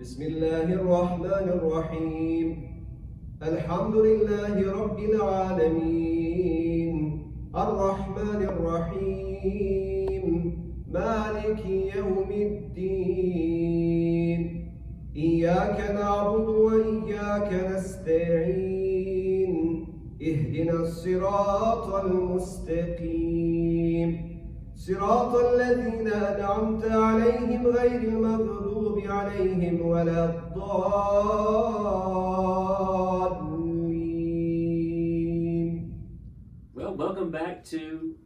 بسم الله الرحمن الرحيم الحمد لله رب العالمين الرحمن الرحيم مالك يوم الدين إياك نعبد وإياك نستعين اهدنا الصراط المستقيم صراط الذين أنعمت عليهم غير المغضوب عليهم ولا الضالين. Well, welcome back to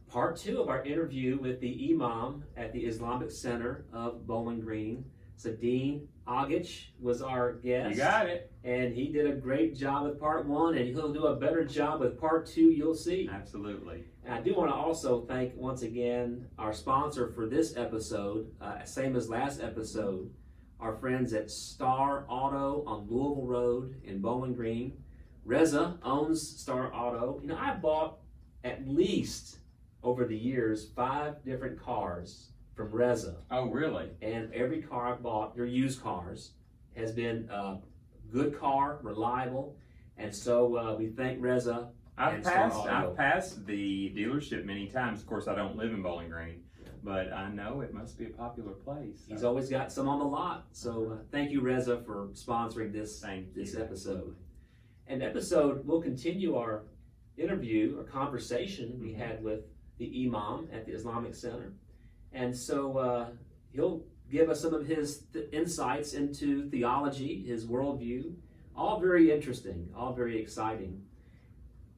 part 2 of our interview with the Imam at the Islamic Center of Bowling Green. Sedin Agic was our guest. You got it. And he did a great job with part 1, and he'll do a better job with part 2, you'll see. Absolutely. And I do want to also thank once again our sponsor for this episode, same as last episode, our friends at Star Auto on Louisville Road in Bowling Green. Reza owns Star Auto. You know, I bought at least over the years 5 different cars from Reza. Oh, really? And every car I've bought, they're used cars, has been a good car, reliable, and so we thank Reza. I've passed the dealership many times. Of course, I don't live in Bowling Green, but I know it must be a popular place. He's always got some on the lot. So thank you, Reza, for sponsoring this episode. And episode, we'll continue our interview or conversation we had with the Imam at the Islamic Center. And so he'll give us some of his insights into theology, his worldview, all very interesting, all very exciting.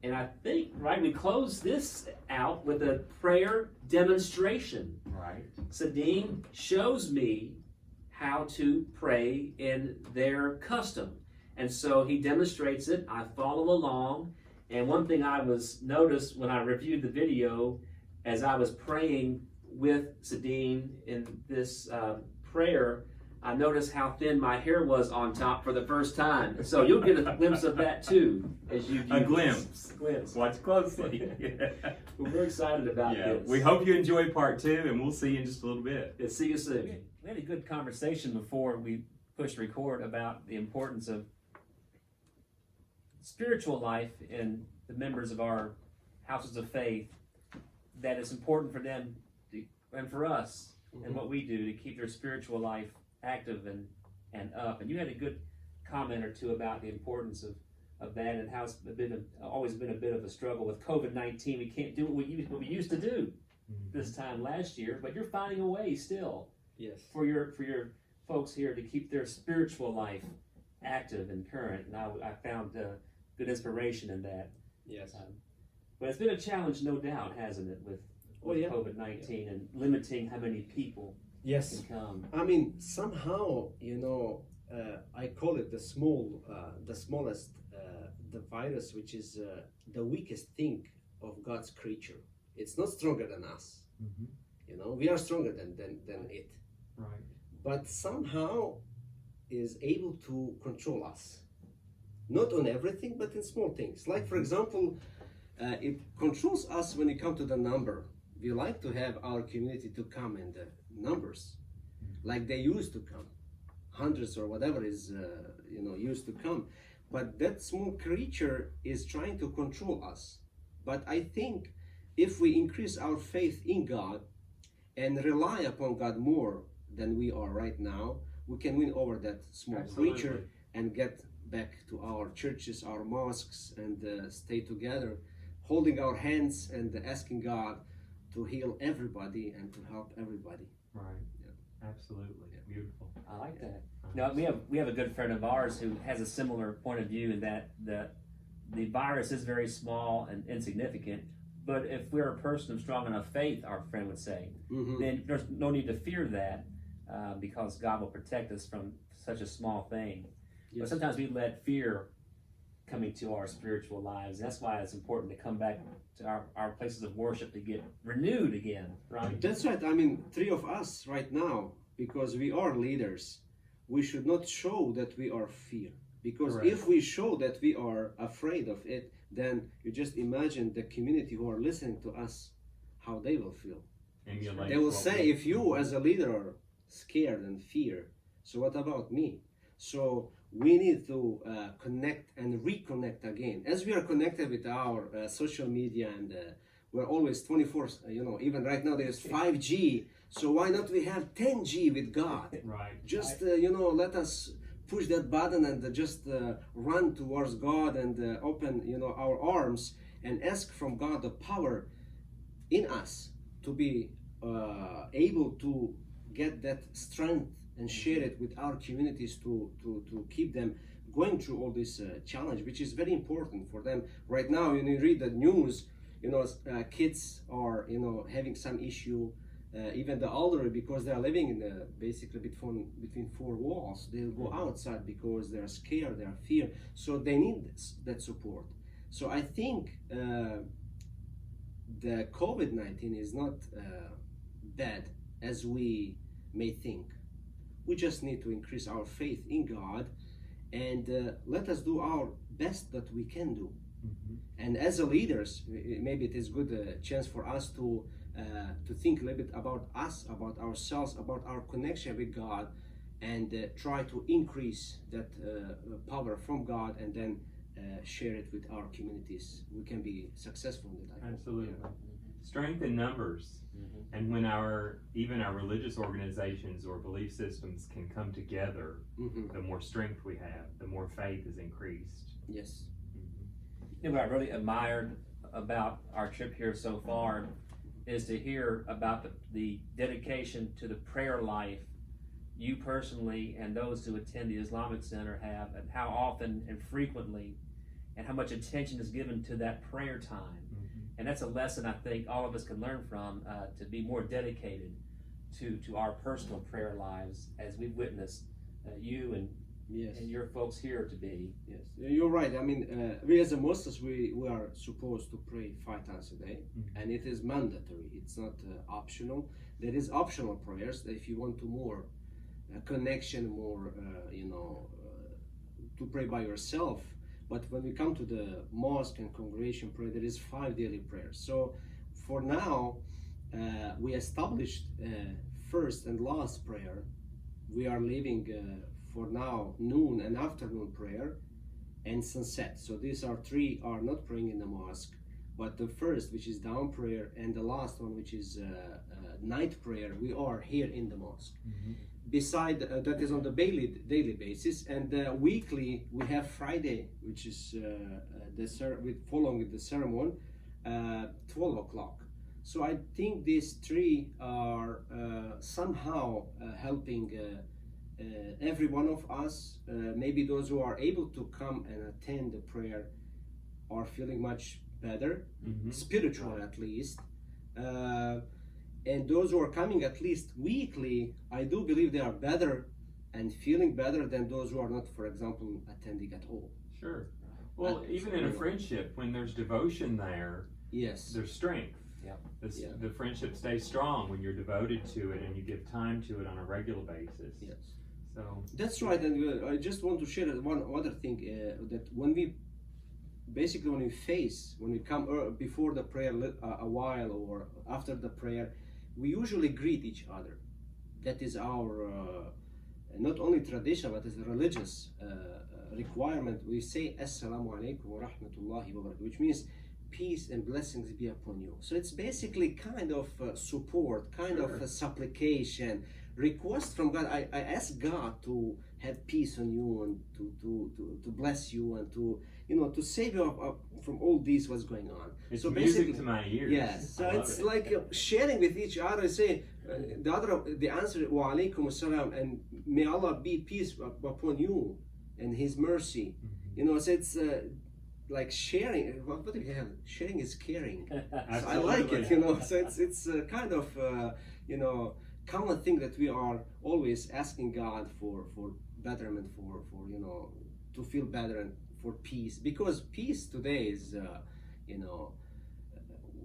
And I think, we close this out with a prayer demonstration. Right. Sedin shows me how to pray in their custom. And so he demonstrates it. I follow along. And one thing I noticed when I reviewed the video, as I was praying with Sedin in this prayer, I noticed how thin my hair was on top for the first time. So you'll get a glimpse of that too as you view A glimpse. Watch closely. We're excited about this. We hope you enjoyed part 2, and we'll see you in just a little bit. See you soon. We had a good conversation before we pushed record about the importance of spiritual life in the members of our houses of faith, that it's important for them and for us and what we do to keep their spiritual life active and up. And you had a good comment or two about the importance of that, and how it's always been a bit of a struggle with COVID-19. We can't do what we used to do this time last year, but you're finding a way still. Yes. For your folks here to keep their spiritual life active and current, and I found good inspiration in that. Yes. But it's been a challenge, no doubt, hasn't it, with COVID-19 and limiting how many people can come. I mean, somehow, I call it the smallest, the virus, which is the weakest thing of God's creature. It's not stronger than us. We are stronger than it. Right. But somehow is able to control us. Not on everything, but in small things. Like, for example, it controls us when it comes to the number. We like to have our community to come in the numbers, like they used to come, hundreds or whatever is used to come. But that small creature is trying to control us. But I think if we increase our faith in God and rely upon God more than we are right now, we can win over that small creature and get back to our churches, our mosques, and stay together, holding our hands and asking God to heal everybody and to help everybody. Right. Yeah. Absolutely. Yeah. Beautiful. I like that. Now we have a good friend of ours who has a similar point of view, in that the virus is very small and insignificant. But if we're a person of strong enough faith, our friend would say, then there's no need to fear that, because God will protect us from such a small thing. Yes. But sometimes we let fear come into our spiritual lives. That's why it's important to come back to our places of worship to get renewed again, right? That's right. I mean, 3 of us right now, because we are leaders, we should not show that we are fear. Because if we show that we are afraid of it, then you just imagine the community who are listening to us, how they will feel. They will say, if you as a leader are scared and fear, So what about me? So we need to connect and reconnect again. As we are connected with our social media and we're always 24, even right now there's 5G. So why not we have 10G with God? Right. Just, let us push that button and just run towards God and open, our arms and ask from God the power in us to be able to get that strength and share it with our communities to keep them going through all this challenge, which is very important for them. Right now, when you read the news, kids are, having some issue, even the elderly, because they are living in basically between four walls. They'll go outside because they're scared, they're fear. So they need that support. So I think the COVID-19 is not bad as we may think. We just need to increase our faith in God and let us do our best that we can do. And as a leaders, maybe it is good chance for us to think a little bit about us, about ourselves, about our connection with God, and try to increase that power from God, and then share it with our communities. We can be successful in that. Absolutely. Strength in numbers. And when even our religious organizations or belief systems can come together, the more strength we have, the more faith is increased. Yes. What I really admired about our trip here so far is to hear about the dedication to the prayer life you personally and those who attend the Islamic Center have, and how often and frequently and how much attention is given to that prayer time. And that's a lesson I think all of us can learn from, to be more dedicated to our personal prayer lives, as we've witnessed you and your folks here to be. Yes, you're right. I mean, we as a Muslims, we are supposed to pray 5 times a day, and it is mandatory. It's not optional. There is optional prayers that if you want to more connection, more to pray by yourself. But when we come to the mosque and congregation prayer, there is 5 daily prayers. So for now, we established first and last prayer. We are leaving for now noon and afternoon prayer and sunset. So these are 3 are not praying in the mosque, but the first, which is dawn prayer, and the last one, which is night prayer, we are here in the mosque. Beside that is on the daily basis, and weekly we have Friday, which is following with the sermon, 12 o'clock. So I think these 3 are somehow helping every one of us. Maybe those who are able to come and attend the prayer are feeling much better, spiritual at least. And those who are coming at least weekly, I do believe they are better and feeling better than those who are not, for example, attending at all. Sure. Well, even in a friendship, when there's devotion there, yes, there's strength. The friendship stays strong when you're devoted to it and you give time to it on a regular basis. Yes. So that's right. And I just want to share one other thing, that when we come before the prayer a while or after the prayer, we usually greet each other. That is our not only tradition, but it's a religious requirement. We say Assalamu alaikum wa rahmatullahi wa barakatuh, which means peace and blessings be upon you. So it's basically kind of support, kind of a supplication, request from God. I ask God to have peace on you and to bless you and to save you up from all this what's going on. It's so music to my ears. Yes, so it's like sharing with each other. Say the answer, wa alaikum assalam, and may Allah be peace upon you and His mercy. So it's like sharing. What do you have? Sharing is caring. So I like it. So it's kind of common thing that we are always asking God for betterment, for to feel better and for peace, because peace today is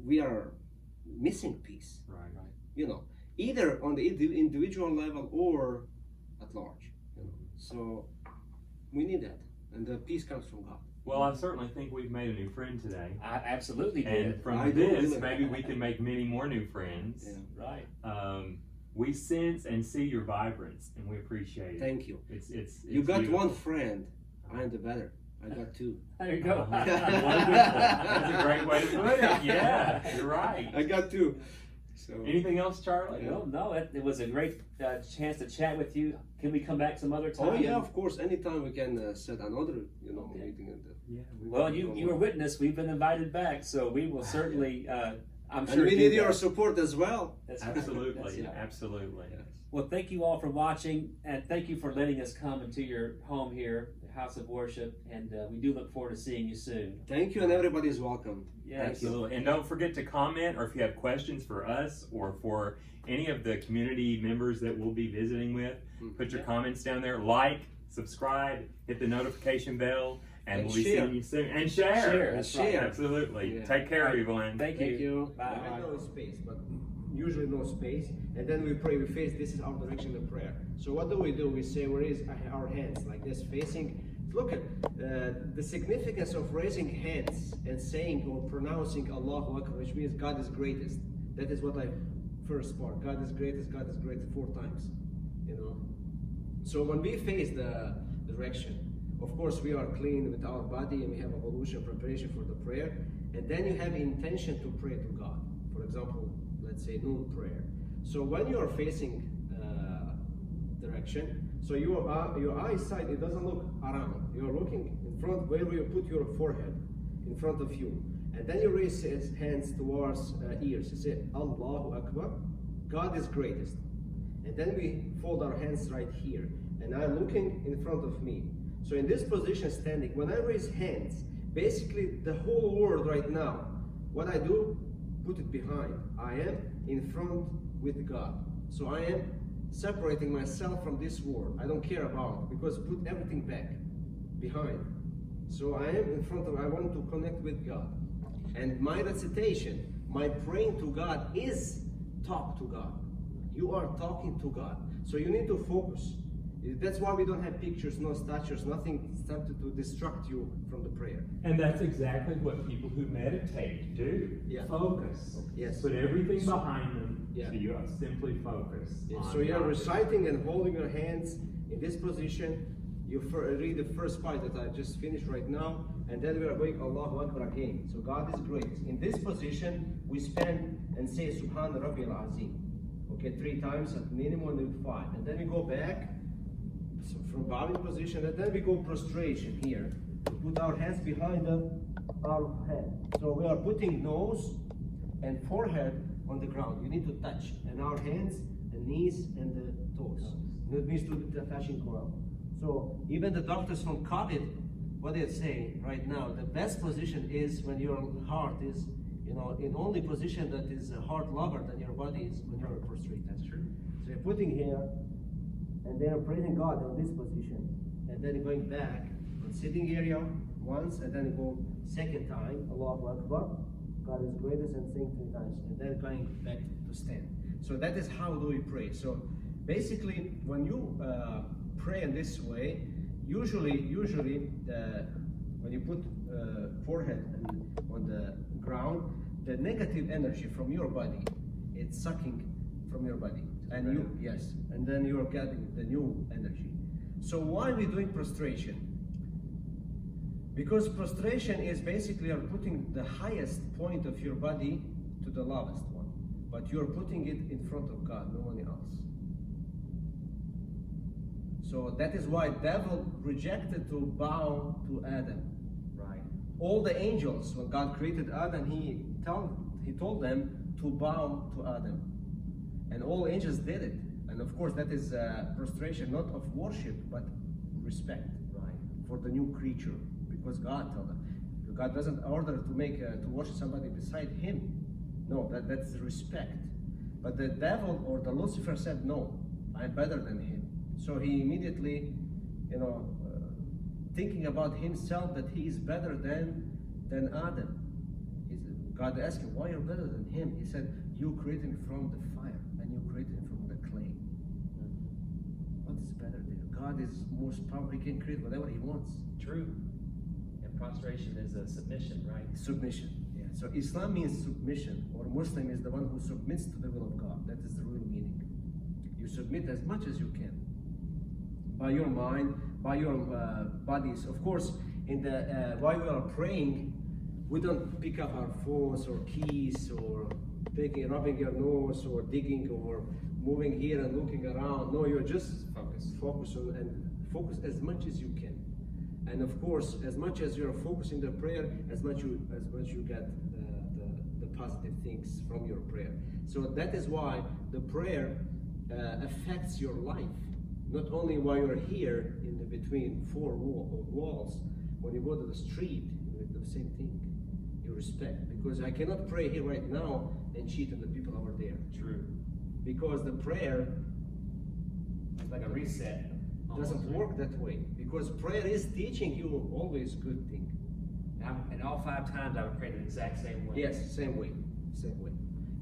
we are missing peace. Right. Either on the individual level or at large. So we need that, and the peace comes from God. Well, I certainly think we've made a new friend today. I absolutely did. And from this, maybe we can make many more new friends. Right. we sense and see your vibrance, and we appreciate it. Thank you. It's You got beautiful. one friend. I'm the better. I got two. There you go. Wonderful. That's a great way to put it. Yeah, you're right. I got two. So Anything else, Charlie? Well, no, it was a great chance to chat with you. Can we come back some other time? oh yeah, of course. Anytime we can set another, Okay. meeting. And, Yeah. Well, you were witness. We've been invited back, so we will certainly. I'm and sure. we do need that. your support as well. That's right. Absolutely. That's it. Absolutely. Yes. Well, thank you all for watching, and thank you for letting us come into your home here, the house of worship, and we do look forward to seeing you soon. Thank you, and everybody's welcome. Yeah, Thank you. Absolutely. And don't forget to comment, or if you have questions for us or for any of the community members that we'll be visiting with, put your comments down there. Like, subscribe, hit the notification bell, and we'll be share. seeing you soon. And share. Share, that's right. Absolutely. Yeah. Take care, everyone. Thank Thank you. you. Bye. I know space, but usually no space. And then we pray, we face, this is our direction of prayer. So what do? We say, where is our hands? Like this, facing. Look at the significance of raising hands and saying or pronouncing Allahu Akbar, which means God is greatest. That is what I first part. God is greatest, 4 times. So when we face the direction, of course we are clean with our body and we have ablution preparation for the prayer. And then you have intention to pray to God. For example, let's say noon prayer. So when you are facing direction, so your eyesight, it doesn't look around. You're looking in front where you put your forehead in front of you. And then you raise his hands towards ears. You say, Allahu Akbar, God is greatest. And then we fold our hands right here. And I'm looking in front of me. So in this position standing, when I raise hands, basically the whole world right now, what I do, put it behind. I am in front with God. So I am separating myself from this world. I don't care about, because put everything back behind. So I am in front of, I want to connect with God. And my recitation, my praying to God is talk to God. You are talking to God. So you need to focus. That's why we don't have pictures, no statues, nothing started to distract you from the prayer. And that's exactly what people who meditate do. Yeah. Focus. Yes. Put everything behind them, Yeah. so you simply focus. Yeah, on so you're God. reciting and holding your hands in this position. You read the first part that I just finished right now, and then we are going Allahu Akbar again. So God is great. In this position, we spend and say Subhan Rabbil Azim. Okay, 3 times at minimum and 5. And then we go back from bowing position, and then we go prostration here. We put our hands behind our head. So we are putting nose and forehead on the ground. You need to touch. And our hands, the knees, and the toes. That means to the touching ground. So even the doctors from COVID, what they say right now, the best position is when your heart is, in only position that is heart lower than your body is when you're prostrate. That's true. So you're putting here, and they are praising God in this position, and then going back on sitting area once, and then go second time, Allahu Akbar, God is greatest, and saying 3 times, and then going back to stand. So that is how do we pray. So basically, when you pray in this way, usually when you put forehead on the ground, the negative energy from your body, it's sucking from your body. And and then you are getting the new energy. So why are we doing prostration? Because prostration is basically you're putting the highest point of your body to the lowest one, but you're putting it in front of God, no one else. So that is why devil rejected to bow to Adam. Right. All the angels, when God created Adam, he told them to bow to Adam. And all angels did it. And of course that is prostration, not of worship, but respect, right, for the new creature. Because God told them. God doesn't order to worship somebody beside him. No, that's respect. But the devil or the Lucifer said, no, I'm better than him. So he immediately, thinking about himself that he is better than Adam. God asked him, why you're better than him? He said, you created me from the fire and you created me from the clay. What is better there? God is most powerful. He can create whatever he wants. True. And prostration is a submission, right? Submission. Yeah. So Islam means submission, or Muslim is the one who submits to the will of God. That is the real meaning. You submit as much as you can. By your mind, by your bodies. Of course, in the while we are praying, we don't pick up our phones or keys or rubbing your nose or digging or moving here and looking around. No, you're just focus on and focus as much as you can. And of course, as much as you're focusing the prayer, as much you get the positive things from your prayer. So that is why the prayer affects your life. Not only while you're here in the between four walls, when you go to the street, you do the same thing. You respect, because I cannot pray here right now and cheat on the people over there. True. Because the prayer It's like a reset. doesn't work that way. Because prayer is teaching you always good thing. And all 5 times I would pray the exact same way. Yes, same way.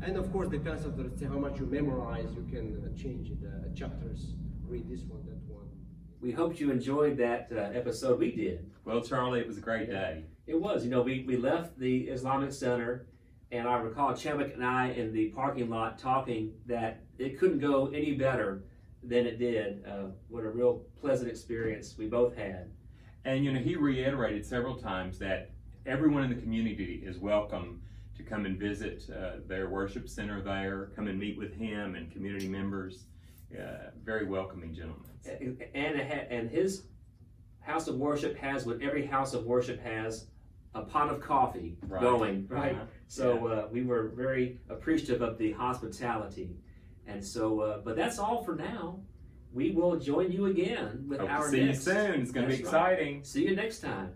And of course, depends on how much you memorize. You can change the chapters. Read this one, that one. We hoped you enjoyed that episode. We did. Well, Charlie, it was a great day. It was. You know, we left the Islamic Center, and I recall Chadwick and I in the parking lot talking that it couldn't go any better than it did. What a real pleasant experience we both had. And, you know, he reiterated several times that everyone in the community is welcome to come and visit their worship center there, come and meet with him and community members. Very welcoming gentleman. And his house of worship has what every house of worship has, a pot of coffee going, right? So we were very appreciative of the hospitality. And so, but that's all for now. We will join you again with Hope our to see next. you soon. It's going to be That's right. exciting. See you next time.